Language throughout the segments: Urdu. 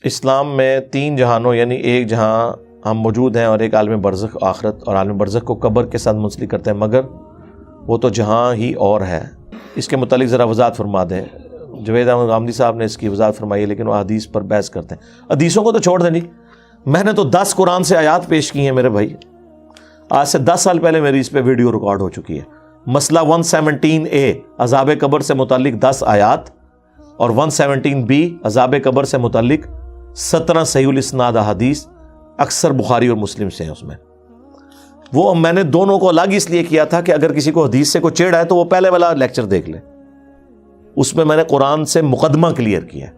اسلام میں 3 جہانوں یعنی ایک جہاں ہم موجود ہیں اور ایک عالم برزخ آخرت، اور عالم برزخ کو قبر کے ساتھ منسلک کرتے ہیں، مگر وہ تو جہاں ہی اور ہے۔ اس کے متعلق ذرا وضاحت فرما دیں۔ جوید احمد غامدی صاحب نے اس کی وضاحت فرمائی ہے، لیکن وہ حدیث پر بحث کرتے ہیں۔ حدیثوں کو تو چھوڑ دیں جی، میں نے تو 10 قرآن سے آیات پیش کی ہیں میرے بھائی، آج سے 10 سال پہلے میری اس پہ ویڈیو ریکارڈ ہو چکی ہے۔ مسئلہ 117A عذاب قبر سے متعلق 10 آیات اور 117B عذاب قبر سے متعلق 17 صحیح الاسناد احادیث، اکثر بخاری اور مسلم سے ہیں۔ اس میں وہ میں نے دونوں کو الگ اس لیے کیا تھا کہ اگر کسی کو حدیث سے کوئی چیڑ ہے تو وہ پہلے والا لیکچر دیکھ لے، اس میں نے قرآن سے مقدمہ کلیئر کیا ہے۔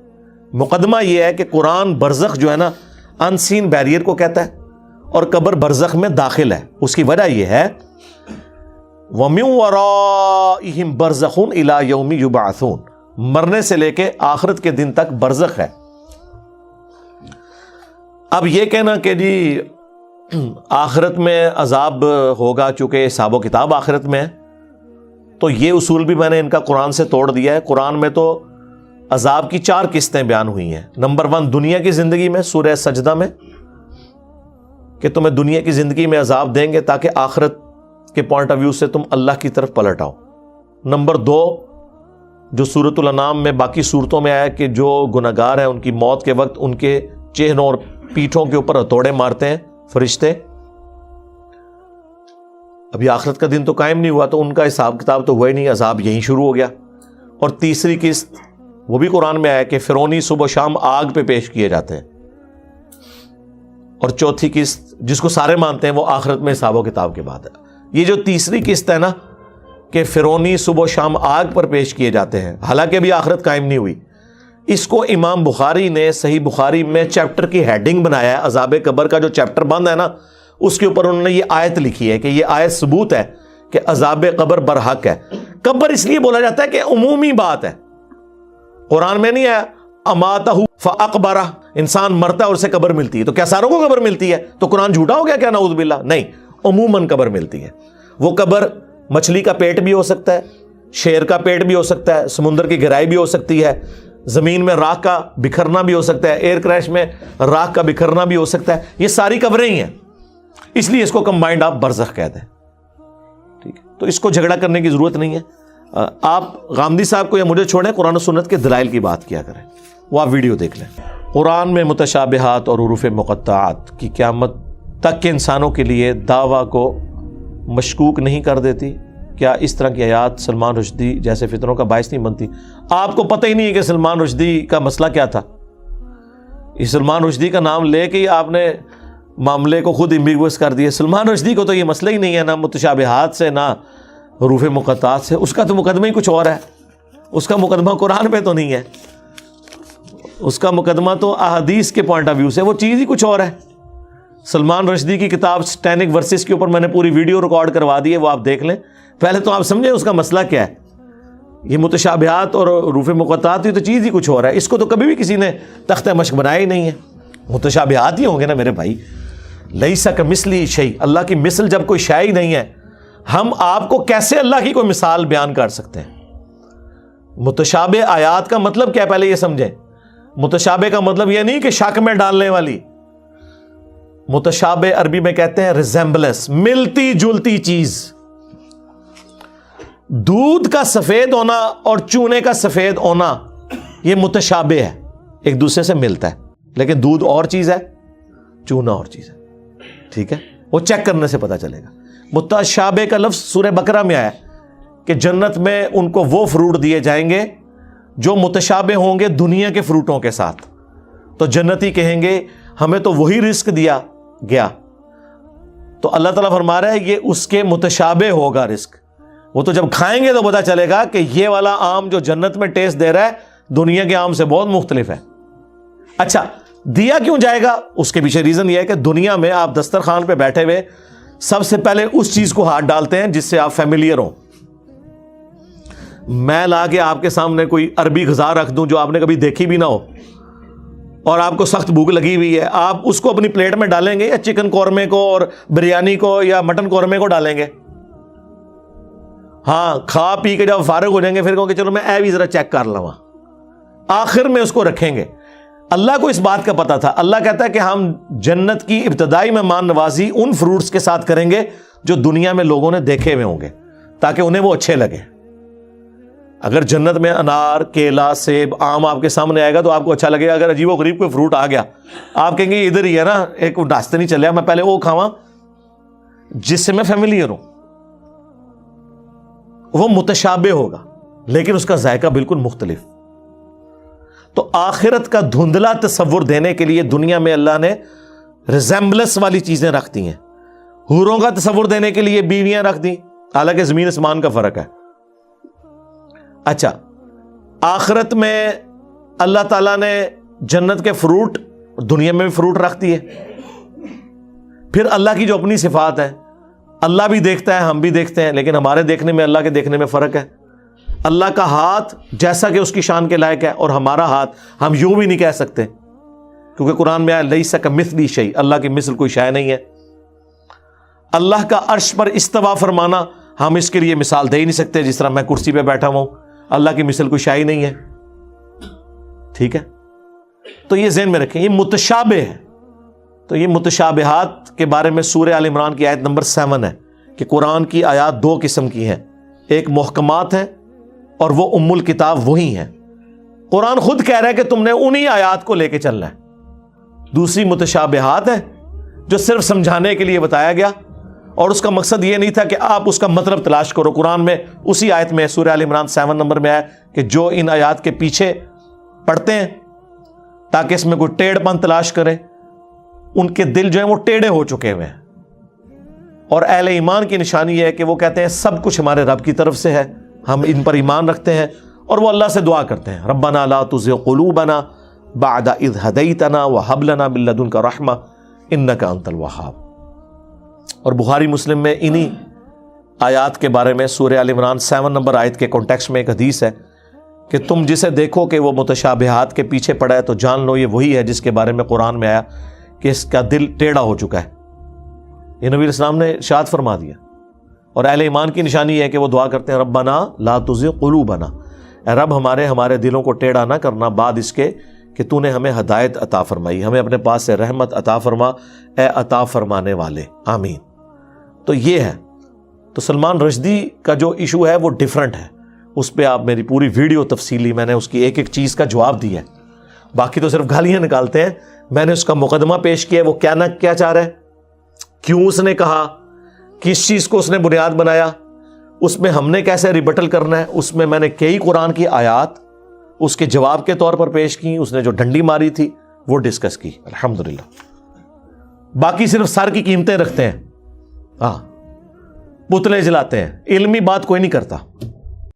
مقدمہ یہ ہے کہ قرآن برزخ جو ہے نا ان سین بیریئر کو کہتا ہے اور قبر برزخ میں داخل ہے۔ اس کی وجہ یہ ہے وَمِن وَرَائِهِمْ بَرْزَخٌ إِلَى يَوْمِ يُبْعَثُونَ، مرنے سے لے کے آخرت کے دن تک برزخ ہے۔ اب یہ کہنا کہ جی آخرت میں عذاب ہوگا چونکہ حساب و کتاب آخرت میں ہے، تو یہ اصول بھی میں نے ان کا قرآن سے توڑ دیا ہے۔ قرآن میں تو عذاب کی 4 قسطیں بیان ہوئی ہیں۔ نمبر 1 دنیا کی زندگی میں، سورہ سجدہ میں، کہ تمہیں دنیا کی زندگی میں عذاب دیں گے تاکہ آخرت کے پوائنٹ آف ویو سے تم اللہ کی طرف پلٹ آؤ۔ نمبر 2 جو سورۃ الانعام میں باقی صورتوں میں آیا کہ جو گناہگار ہیں ان کی موت کے وقت ان کے چہروں اور پیٹھوں کے اوپر ہتھوڑے مارتے ہیں فرشتے۔ ابھی آخرت کا دن تو قائم نہیں ہوا تو ان کا حساب کتاب تو ہوا ہی نہیں، عذاب یہیں شروع ہو گیا۔ اور تیسری قسط وہ بھی قرآن میں آیا کہ فرعونی صبح و شام آگ پہ پیش کیے جاتے ہیں۔ اور چوتھی قسط جس کو سارے مانتے ہیں وہ آخرت میں حساب و کتاب کے بعد ہے۔ یہ جو تیسری قسط ہے نا کہ فرعونی صبح و شام آگ پر پیش کیے جاتے ہیں، حالانکہ بھی آخرت قائم نہیں ہوئی، اس کو امام بخاری نے صحیح بخاری میں چیپٹر کی ہیڈنگ بنایا ہے۔ عذاب قبر کا جو چیپٹر بند ہے نا اس کے اوپر انہوں نے یہ آیت لکھی ہے کہ یہ آیت ثبوت ہے کہ عذاب قبر برحق ہے۔ قبر اس لیے بولا جاتا ہے کہ عمومی بات ہے، قرآن میں نہیں ہے اماتہ فاقبرہ، انسان مرتا ہے اور اسے قبر ملتی ہے، تو کیا ساروں کو قبر ملتی ہے؟ تو قرآن جھوٹا ہو گیا کیا؟ نعوذ باللہ، نہیں، عموماً قبر ملتی ہے۔ وہ قبر مچھلی کا پیٹ بھی ہو سکتا ہے، شیر کا پیٹ بھی ہو سکتا ہے، سمندر کی گہرائی بھی ہو سکتی ہے، زمین میں راکھ کا بکھرنا بھی ہو سکتا ہے، ایئر کریش میں راکھ کا بکھرنا بھی ہو سکتا ہے، یہ ساری قبریں ہی ہیں، اس لیے اس کو کمبائنڈ آپ برزخ کہتے ہیں۔ ٹھیک ہے، تو اس کو جھگڑا کرنے کی ضرورت نہیں ہے۔ آپ غامدی صاحب کو یا مجھے چھوڑیں، قرآن و سنت کے دلائل کی بات کیا کریں، وہ آپ ویڈیو دیکھ لیں۔ قرآن میں متشابہات اور حروف مقطعات کی قیامت تک کے انسانوں کے لیے دعویٰ کو مشکوک نہیں کر دیتی؟ کیا اس طرح کی آیات سلمان رشدی جیسے فتنوں کا باعث نہیں بنتی؟ آپ کو پتہ ہی نہیں ہے کہ سلمان رشدی کا مسئلہ کیا تھا۔ یہ سلمان رشدی کا نام لے کے ہی آپ نے معاملے کو خود ایمبیگوس کر دیا۔ سلمان رشدی کو تو یہ مسئلہ ہی نہیں ہے، نہ متشابہات سے نہ حروف مقطعات سے، اس کا تو مقدمہ ہی کچھ اور ہے، اس کا مقدمہ قرآن پہ تو نہیں ہے، اس کا مقدمہ تو احادیث کے پوائنٹ آف ویو سے وہ چیز ہی کچھ اور ہے۔ سلمان رشدی کی کتاب سٹینک ورسز کے اوپر میں نے پوری ویڈیو ریکارڈ کروا دی ہے، وہ آپ دیکھ لیں۔ پہلے تو آپ سمجھیں اس کا مسئلہ کیا ہے۔ یہ متشابہات اور حروف مقطعات یہ تو چیز ہی کچھ اور ہے، اس کو تو کبھی بھی کسی نے تختہ مشق بنایا ہی نہیں ہے۔ متشابہات ہی ہوں گے نا میرے بھائی، لیسا کمثلہ شیء، اللہ کی مثل جب کوئی شے ہی نہیں ہے، ہم آپ کو کیسے اللہ کی کوئی مثال بیان کر سکتے ہیں؟ متشابہ آیات کا مطلب کیا ہے پہلے یہ سمجھیں۔ متشابہ کا مطلب یہ نہیں کہ شک میں ڈالنے والی، متشابہ عربی میں کہتے ہیں ریزمبلنس، ملتی جلتی چیز۔ دودھ کا سفید ہونا اور چونے کا سفید ہونا یہ متشابہ ہے، ایک دوسرے سے ملتا ہے، لیکن دودھ اور چیز ہے، چونا اور چیز ہے۔ ٹھیک ہے، وہ چیک کرنے سے پتا چلے گا۔ متشابہ کا لفظ سورہ بقرہ میں آیا کہ جنت میں ان کو وہ فروٹ دیے جائیں گے جو متشابہ ہوں گے دنیا کے فروٹوں کے ساتھ، تو جنتی کہیں گے ہمیں تو وہی رزق دیا گیا۔ تو اللہ تعالیٰ فرما رہا ہے یہ اس کے متشابہ ہوگا رزق، وہ تو جب کھائیں گے تو پتا چلے گا کہ یہ والا آم جو جنت میں ٹیسٹ دے رہا ہے دنیا کے آم سے بہت مختلف ہے۔ اچھا، دیا کیوں جائے گا؟ اس کے پیچھے ریزن یہ ہے کہ دنیا میں آپ دسترخوان پہ بیٹھے ہوئے سب سے پہلے اس چیز کو ہاتھ ڈالتے ہیں جس سے آپ فیملیئر ہوں۔ میں لا کے آپ کے سامنے کوئی عربی غذا رکھ دوں جو آپ نے کبھی دیکھی بھی نہ ہو اور آپ کو سخت بھوک لگی ہوئی ہے، آپ اس کو اپنی پلیٹ میں ڈالیں گے یا چکن قورمے کو اور بریانی کو یا مٹن قورمے کو ڈالیں گے؟ ہاں، کھا پی کے جب فارغ ہو جائیں گے پھر کہو کہ چلو میں بھی ذرا چیک کر لوں، آخر میں اس کو رکھیں گے۔ اللہ کو اس بات کا پتا تھا. اللہ کہتا ہے کہ ہم جنت کی ابتدائی مہمان نوازی ان فروٹس کے ساتھ کریں گے جو دنیا میں لوگوں نے دیکھے ہوئے ہوں گے تاکہ انہیں وہ اچھے لگے. اگر جنت میں انار، کیلا، سیب، آم آپ کے سامنے آئے گا تو آپ کو اچھا لگے گا. اگر عجیب و غریب کوئی فروٹ آ گیا آپ کہیں گے ادھر ہی ہے نا، ایک راستے نہیں چلے، میں پہلے وہ کھاواں جس سے میں فیملیئر ہوں. وہ متشابہ ہوگا لیکن اس کا ذائقہ بالکل مختلف. تو آخرت کا دھندلا تصور دینے کے لیے دنیا میں اللہ نے ریزمبلنس والی چیزیں رکھ دی ہیں. حوروں کا تصور دینے کے لیے بیویاں رکھ دی، حالانکہ زمین آسمان کا فرق ہے. اچھا، آخرت میں اللہ تعالیٰ نے جنت کے فروٹ دنیا میں بھی فروٹ رکھ دیے. پھر اللہ کی جو اپنی صفات ہے، اللہ بھی دیکھتا ہے، ہم بھی دیکھتے ہیں، لیکن ہمارے دیکھنے میں اللہ کے دیکھنے میں فرق ہے. اللہ کا ہاتھ جیسا کہ اس کی شان کے لائق ہے، اور ہمارا ہاتھ ہم یوں بھی نہیں کہہ سکتے کیونکہ قرآن میں لیس کمثلہ شیء، اللہ کی مثل کوئی شے نہیں ہے. اللہ کا عرش پر استوا فرمانا ہم اس کے لیے مثال دے ہی نہیں سکتے، جس طرح میں کرسی پہ بیٹھا ہوں، اللہ کی مثل کوئی شے ہی نہیں ہے. ٹھیک ہے، تو یہ ذہن میں رکھیں، یہ متشابہ ہے. تو یہ متشابہات کے بارے میں سورہ آل عمران کی آیت نمبر 7 ہے کہ قرآن کی آیات دو قسم کی ہیں، ایک محکمات ہیں اور وہ ام الکتاب وہی ہیں. قرآن خود کہہ رہا ہے کہ تم نے انہی آیات کو لے کے چلنا ہے. دوسری متشابہات ہے جو صرف سمجھانے کے لیے بتایا گیا، اور اس کا مقصد یہ نہیں تھا کہ آپ اس کا مطلب تلاش کرو. قرآن میں اسی آیت میں سورہ آل عمران 7 نمبر میں آیا کہ جو ان آیات کے پیچھے پڑھتے ہیں تاکہ اس میں کوئی ٹیڑھ پن تلاش کرے، ان کے دل جو ہیں وہ ٹیڑھے ہو چکے ہوئے ہیں. اور اہل ایمان کی نشانی یہ ہے کہ وہ کہتے ہیں سب کچھ ہمارے رب کی طرف سے ہے، ہم ان پر ایمان رکھتے ہیں، اور وہ اللہ سے دعا کرتے ہیں ربنا لا تزغ قلوبنا بعد اذ ہدیتنا وہب لنا من لدنک رحمہ انک انت الوہاب. اور بخاری مسلم میں انہی آیات کے بارے میں سورہ آل عمران 7 نمبر آیت کے کانٹیکسٹ میں ایک حدیث ہے کہ تم جسے دیکھو کہ وہ متشابہات کے پیچھے پڑا ہے تو جان لو یہ وہی ہے جس کے بارے میں قرآن میں آیا کہ اس کا دل ٹیڑھا ہو چکا ہے. یہ نبی اسلام نے ارشاد فرما دیا. اور اہل ایمان کی نشانی یہ ہے کہ وہ دعا کرتے ہیں ربنا لا تزغ قلوبنا، اے رب ہمارے دلوں کو ٹیڑھا نہ کرنا بعد اس کے کہ تو نے ہمیں ہدایت عطا فرمائی، ہمیں اپنے پاس سے رحمت عطا فرما اے عطا فرمانے والے، آمین. تو یہ ہے. تو سلمان رشدی کا جو ایشو ہے وہ ڈیفرنٹ ہے، اس پہ آپ میری پوری ویڈیو تفصیلی، میں نے اس کی ایک ایک چیز کا جواب دیا ہے. باقی تو صرف گالیاں نکالتے ہیں. میں نے اس کا مقدمہ پیش کیا ہے، وہ کیا چاہ رہا ہے، کیوں اس نے کہا، کس چیز کو اس نے بنیاد بنایا، اس میں ہم نے کیسے ریبٹل کرنا ہے. اس میں نے کئی قرآن کی آیات اس کے جواب کے طور پر پیش کی، اس نے جو ڈنڈی ماری تھی وہ ڈسکس کی الحمدللہ. باقی صرف سر کی قیمتیں رکھتے ہیں، ہاں پتلے جلاتے ہیں، علمی بات کوئی نہیں کرتا.